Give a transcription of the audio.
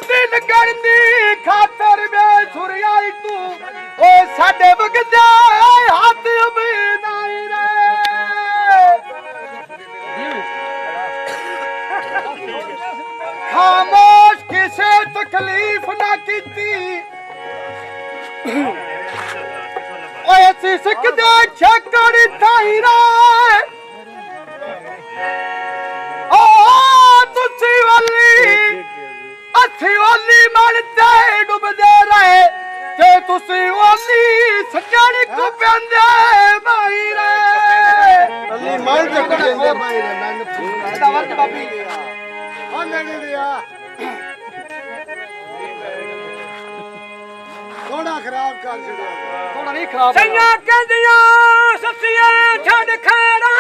ਮਹਿੰਦੀ ਲੱਗਣ ਦੀ ਖਾਤਰ ਬੇਸੁਰਿਆਈ ਤੂੰ ਓ ਸਾਡੇ ਵਗਦੇ ਹੱਥ ਅਬੀਦਾਈ ਰੇ ਖਾਮੋਸ਼ ਕਿਸੇ ਤਕਲੀਫ ਨਾ ਕੀਤੀ ਓਏ ਅਸੀਂ ਸਿੱਖਦੇ ਛੱਕੜ ਥਾਈ ਰੇ ਤੁਸੀਂ ਵਾਲੀ ਅੱਥੀ ਵਾਲੀ ਮਨ ਤੇ ਡੁੱਬਦੇ ਰਹੇ ਤੇ ਤੁਸੀਂ ਵਾਲੀ ਸੱਜਣ ਕੋ ਪੈਂਦੇ ਭਾਈ ਰੇ ਅੱਲੀ ਮਨ ਤੇ ਡੁੱਬਦੇ ਭਾਈ ਰੇ ਨੰਨ ਦਾ ਵਰਤ ਬਾਬੀ ਹਾਂ ਨਹੀਂ ਰਿਹਾ ਥੋੜਾ ਖਰਾਬ ਕਰ ਛੜਾ ਥੋੜਾ ਨਹੀਂ ਖਰਾਬ ਸਈਆਂ ਕਹਿੰਦੀਆਂ ਸੱਸੀਆਂ ਛੱਡ ਖੈੜਾ